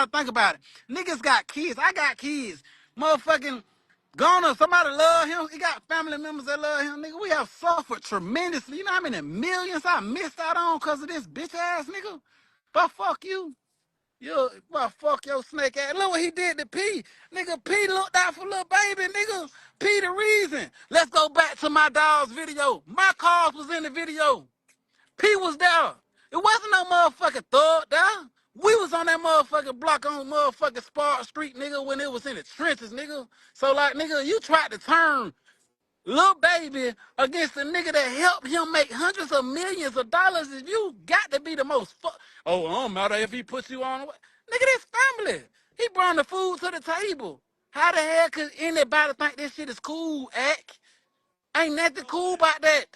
gotta think about it. Niggas got kids. I got kids. Motherfucking Gunner, somebody love him. He got family members that love him. Nigga, we have suffered tremendously. You know how many millions I missed out on because of this bitch ass nigga? But fuck you. Well, fuck your snake ass. Look what he did to P. Nigga, P looked out for little baby, nigga. P the reason. Let's go back to my dog's video. My cars was in the video. P was there. It wasn't no motherfucking thug there. We was on that motherfucking block on motherfucking Spark Street, nigga, when it was in the trenches, nigga. So, like, nigga, you tried to turn Lil Baby against a nigga that helped him make hundreds of millions of dollars. If you got to be the most oh, it don't matter if he puts you on. Nigga, this family. He brought the food to the table. How the hell could anybody think this shit is cool, act? Ain't nothing cool about that.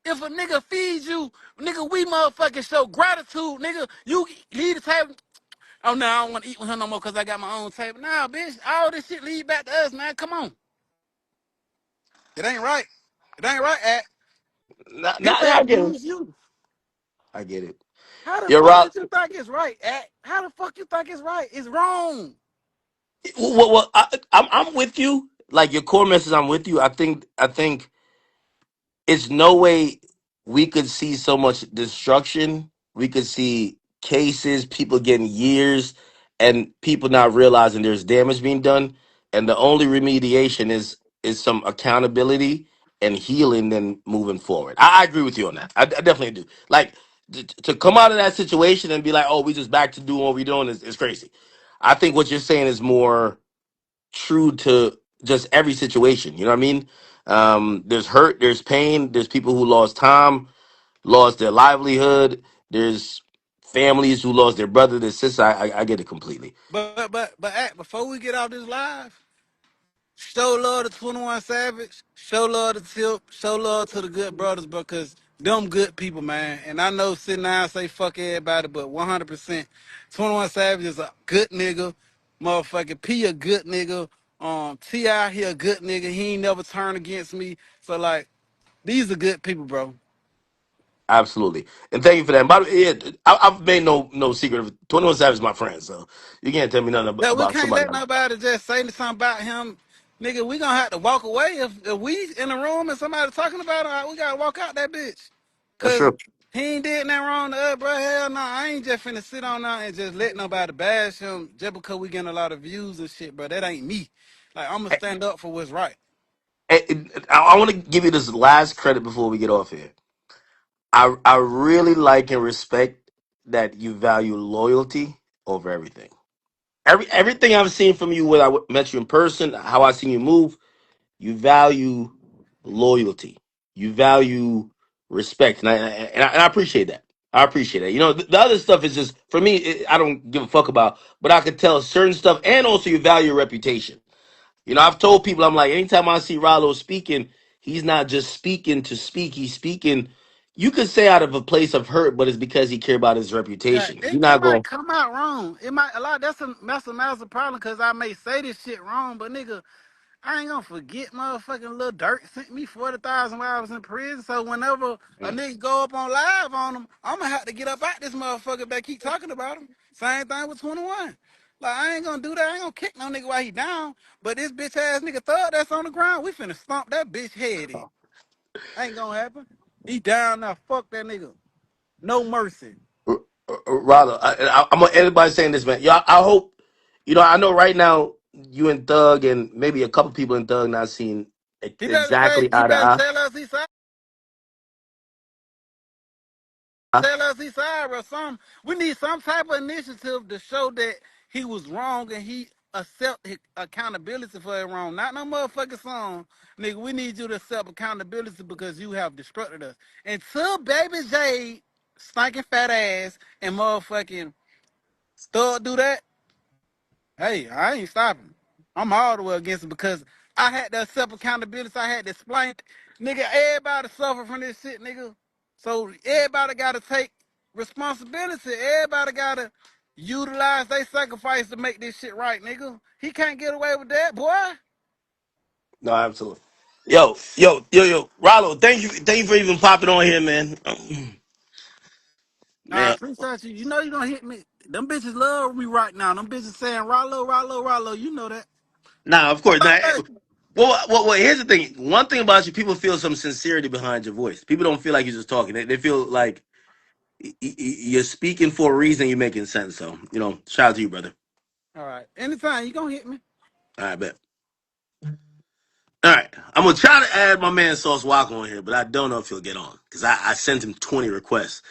If a nigga feeds you, nigga, we motherfucking show gratitude, nigga. You leave the table. Oh, no, I don't want to eat with him no more because I got my own table. Nah, bitch, all this shit lead back to us, man. Come on. It ain't right. It ain't right, act. People I get it. abuse you. I get it. How the You're fuck right. did you think it's right, act? How the fuck you think it's right? It's wrong. Well, I'm with you. Like your core message, I'm with you. I think it's no way we could see so much destruction. We could see cases, people getting years, and people not realizing there's damage being done. And the only remediation is some accountability and healing, then moving forward. I agree with you on that. I definitely do. Like to come out of that situation and be like, oh, we just back to doing what we're doing is crazy. I think what you're saying is more true to just every situation. You know what I mean? There's hurt, there's pain, there's people who lost time, lost their livelihood. There's families who lost their brother, their sister. I get it completely. But act, before we get off this live, show love to 21 Savage, show love to Tip, show love to the good brothers because them good people, man. And I know sitting down and say fuck everybody, but 100%, 21 Savage is a good nigga. Motherfucking P a good nigga. T.I. he a good nigga. He ain't never turned against me. So like, these are good people, bro. Absolutely, and thank you for that. But yeah, I've made no secret of 21 Savage is my friend, so you can't tell me nothing Yeah, we about can't somebody. let nobody just say something about him. Nigga, we gonna have to walk away. If we in the room and somebody talking about him, we gotta walk out that bitch. That's Cause true. he ain't did nothing wrong to us, bro. Hell no, I ain't just finna sit on there and just let nobody bash him just because we getting a lot of views and shit, bro. That ain't me. Like, I'm gonna stand up for what's right. I want to give you this last credit before we get off here. I really like and respect that you value loyalty over everything. Everything I've seen from you when met you in person, how I seen you move, you value loyalty, you value respect, and I appreciate that. I appreciate that. You know, the other stuff is just for me. I don't give a fuck about, but I can tell certain stuff, and also you value your reputation. You know, I've told people, I'm like, anytime I see Ralo speaking, he's not just speaking to speak. He's speaking. You could say out of a place of hurt, but it's because he care about his Yeah, reputation. You're it not might going. come out wrong. It might a lot. That's a massive problem because I may say this shit wrong, but nigga, I ain't gonna forget motherfucking Lil Dirt sent me 40,000 while I was in prison. So whenever a nigga go up on live on him, I'm gonna have to get up out this motherfucker if they keep talking about him. Same thing with 21. Like, I ain't gonna do that. I ain't gonna kick no nigga while he down. But this bitch ass nigga thug that's on the ground, we finna stomp that bitch head in. Ain't gonna happen. He down now. Fuck that nigga. No mercy. Rather, I'm gonna end by saying this, man. Y'all, I hope you know. I know right now you and Thug and maybe a couple people in Thug not seeing exactly He eye to better eye. tell us he sorry. Tell us he's sorry or something. We need some type of initiative to show that he was wrong and he accept his accountability for it wrong. Not no motherfucking song. Nigga, we need you to accept accountability because you have destructed us. Until Baby J, stinking fat ass, and motherfucking Thug do that, hey, I ain't stopping. I'm all the way against it because I had to accept accountability. I had to explain it. Nigga, everybody suffer from this shit, nigga. So everybody gotta take responsibility. Everybody gotta utilize their sacrifice to make this shit right, nigga. He can't get away with that, boy. No, absolutely. Yo, Rallo, thank you for even popping on here, man. I Man, appreciate you. You know you don't hit me. Them bitches love me right now. Them bitches saying Ralo, Ralo, Ralo. You know that. nah, of What course. Nah, about baby? well, here's the thing. One thing about you, people feel some sincerity behind your voice. People don't feel like you're just talking. They feel like you're speaking for a reason. You're making sense. So, shout out to you, brother. All right. Anytime you gonna hit me. All right, bet. All right, I'm gonna try to add my man Sauce Walka on here, but I don't know if he'll get on because I sent him 20 requests.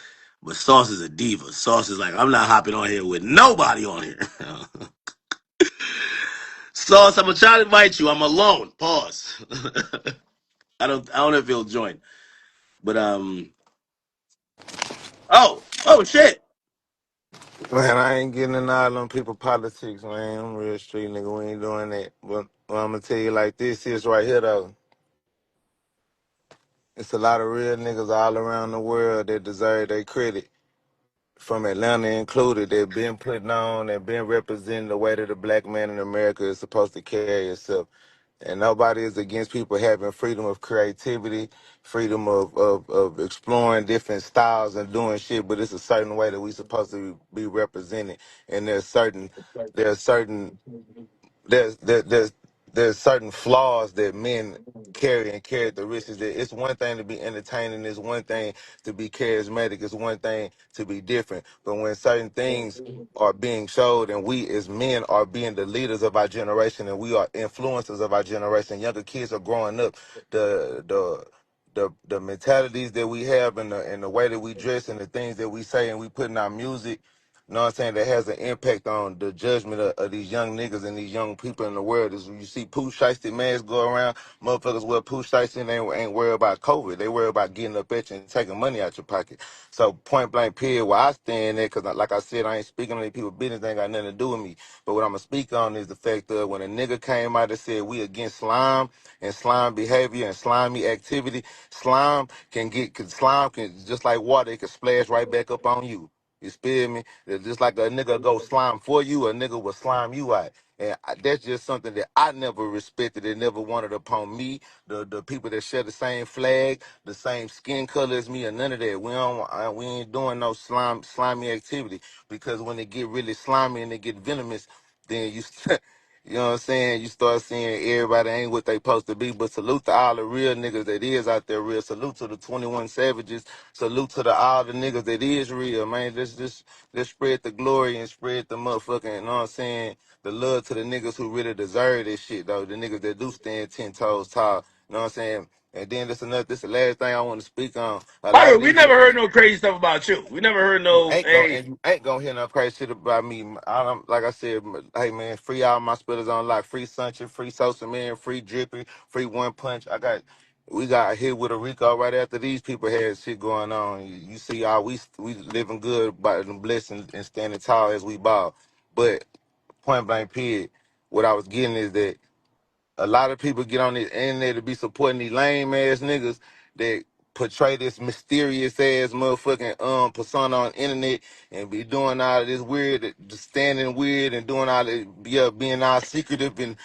But Sauce is a diva. Sauce is like, I'm not hopping on here with nobody on here. Sauce, I'm gonna try to invite you. I'm alone. Pause. I don't know if he'll join. But oh shit. Man, I ain't getting into all them people politics, man. I'm a real street nigga. We ain't doing that. But I'm gonna tell you like this is right here though. It's a lot of real niggas all around the world that deserve their credit, from Atlanta included, that been putting on and been representing the way that the black man in America is supposed to carry itself. And nobody is against people having freedom of creativity, freedom of exploring different styles and doing shit, but it's a certain way that we supposed to be represented. And there's certain there's there, there's certain flaws that men carry and characteristics that it's one thing to be entertaining, it's one thing to be charismatic, it's one thing to be different. But when certain things are being showed and we as men are being the leaders of our generation and we are influencers of our generation, younger kids are growing up, the mentalities that we have and the way that we dress and the things that we say and we put in our music, you know what I'm saying, that has an impact on the judgment of these young niggas and these young people in the world. Is you see poo shiesty masks go around, motherfuckers wear poo shiesty and they ain't worried about COVID. They worry about getting up at you and taking money out your pocket. So point blank period, where I stand there, because like I said, I ain't speaking on these people's business, they ain't got nothing to do with me. But what I'm going to speak on is the fact that when a nigga came out and said we against slime and slime behavior and slimy activity, cause slime can, just like water, it can splash right back up on you. You feel me? It's just like a nigga go slime for you, a nigga will slime you out. And that's just something that I never respected and never wanted upon me. The people that share the same flag, the same skin color as me, or none of that. We ain't doing no slimy activity, because when it get really slimy and it get venomous, then you you know what I'm saying? You start seeing everybody ain't what they supposed to be. But salute to all the real niggas that is out there real. Salute to the 21 Savages. Salute to all the niggas that is real, man. Let's spread the glory and spread the motherfucking, you know what I'm saying, the love to the niggas who really deserve this shit, though. The niggas that do stand 10 toes tall. You know what I'm saying? And then this the last thing I want to speak on. A By lot the of way, we these never niggas heard no crazy stuff about you. We never heard no, hey. you ain't gonna hear no crazy shit about me. I don't, like I said, hey man, free all my spitters on lock, free Sunshine, free Sosa Man, free Drippy, free One Punch. We got hit with a Rico right after these people had shit going on. You see, all we living good by the blessings and standing tall as we ball. But point blank period, what I was getting is that a lot of people get on the internet to be supporting these lame ass niggas that portray this mysterious ass motherfucking persona on the internet and be doing all of this weird, just standing weird and doing all this, yeah, being all secretive and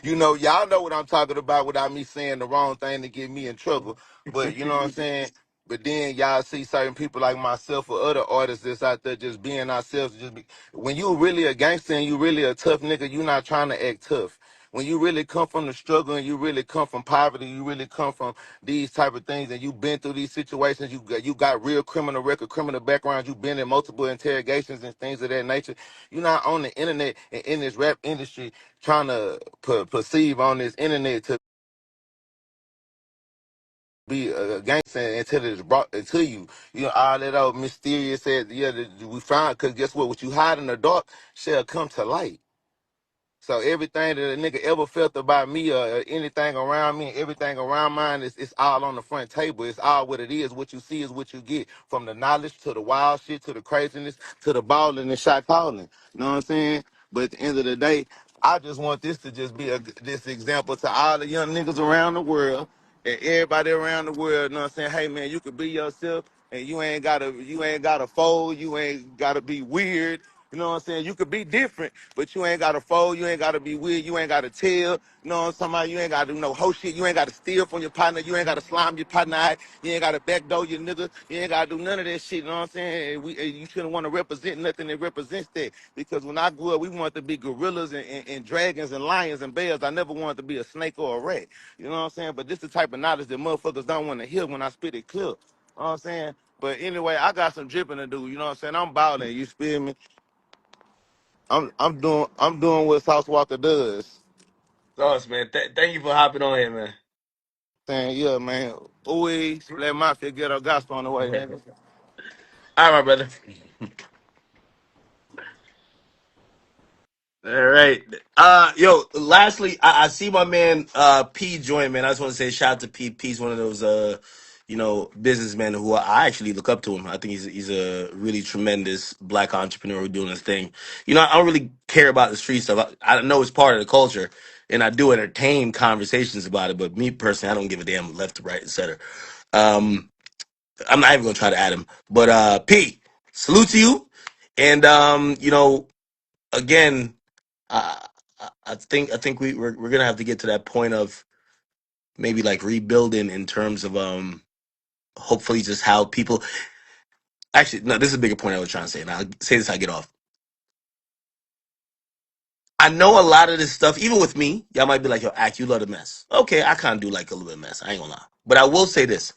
y'all know what I'm talking about without me saying the wrong thing to get me in trouble. But you know what I'm saying? But then y'all see certain people like myself or other artists that's out there just being ourselves. When you really a gangster and you really a tough nigga, you not trying to act tough. When you really come from the struggle and you really come from poverty, you really come from these type of things, and you've been through these situations, you got real criminal record, criminal background, you've been in multiple interrogations and things of that nature. You're not on the internet and in this rap industry trying to perceive on this internet to be a gangster until it's brought to you. You know, all that old mysterious said, yeah, that we found, because guess what? What you hide in the dark shall come to light. So everything that a nigga ever felt about me or anything around me, everything around mine, it's all on the front table. It's all what it is. What you see is what you get. From the knowledge to the wild shit to the craziness to the balling and shot calling. You know what I'm saying? But at the end of the day, I just want this to just be this example to all the young niggas around the world and everybody around the world. You know what I'm saying? Hey man, you can be yourself and you ain't gotta fold. You ain't gotta be weird. You know what I'm saying? You could be different, but you ain't gotta fold, you ain't gotta be weird, you ain't gotta tell. You know what I'm talking about? You ain't gotta do no whole shit, you ain't gotta steal from your partner, you ain't gotta slime your partner out, you ain't gotta backdoor your nigga, you ain't gotta do none of that shit, you know what I'm saying? You shouldn't wanna represent nothing that represents that. Because when I grew up, we wanted to be gorillas and dragons and lions and bears. I never wanted to be a snake or a rat. You know what I'm saying? But this the type of knowledge that motherfuckers don't want to hear when I spit it clear. You know what I'm saying? But anyway, I got some dripping to do. You know what I'm saying? I'm balling. You feel me? I'm doing what South Walker does. Sauce, man. Thank you for hopping on here, man. Saying, yeah, man. Always let Mafia get her gospel on the way, nigga. All right, my brother. All right. Yo, lastly, I see my man P join, man. I just want to say shout out to P. P's one of those businessmen who I actually look up to him. I think he's a really tremendous black entrepreneur who's doing his thing. I don't really care about the street stuff. I know it's part of the culture and I do entertain conversations about it, but me personally, I don't give a damn left to right, etc. Um I'm not even gonna try to add him. But P, salute to you. And again, I I think we're gonna have to get to that point of maybe like rebuilding in terms of hopefully just how people actually no, this is a bigger point I was trying to say, and I'll say this I get off. I know a lot of this stuff, even with me, y'all might be like, yo, Act, you love to mess. Okay, I kinda do like a little bit of mess. I ain't gonna lie. But I will say this.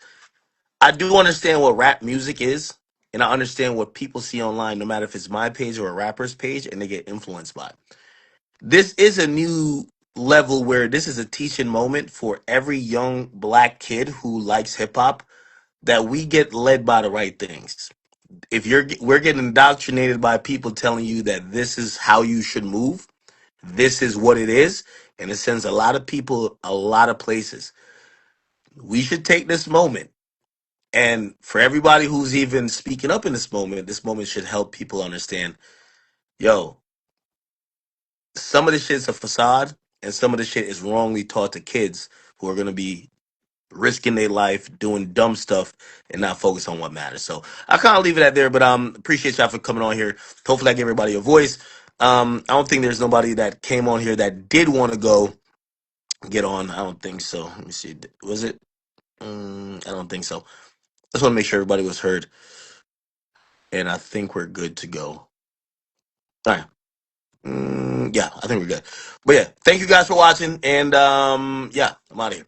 I do understand what rap music is, and I understand what people see online, no matter if it's my page or a rapper's page, and they get influenced by it. This is a new level where this is a teaching moment for every young black kid who likes hip hop that we get led by the right things. If we're getting indoctrinated by people telling you that this is how you should move, this is what it is, and it sends a lot of people a lot of places. We should take this moment. And for everybody who's even speaking up in this moment should help people understand, yo, some of the shit's a facade and some of the shit is wrongly taught to kids who are going to be risking their life doing dumb stuff and not focus on what matters. So I kind of leave it at there, but appreciate y'all for coming on here. Hopefully I give everybody a voice. I don't think there's nobody that came on here that did want to go get on. I don't think so. Let me see. Was it? I don't think so. Just want to make sure everybody was heard, and I think we're good to go. All right. Yeah, I think we're good. But yeah, thank you guys for watching, and yeah, I'm out of here.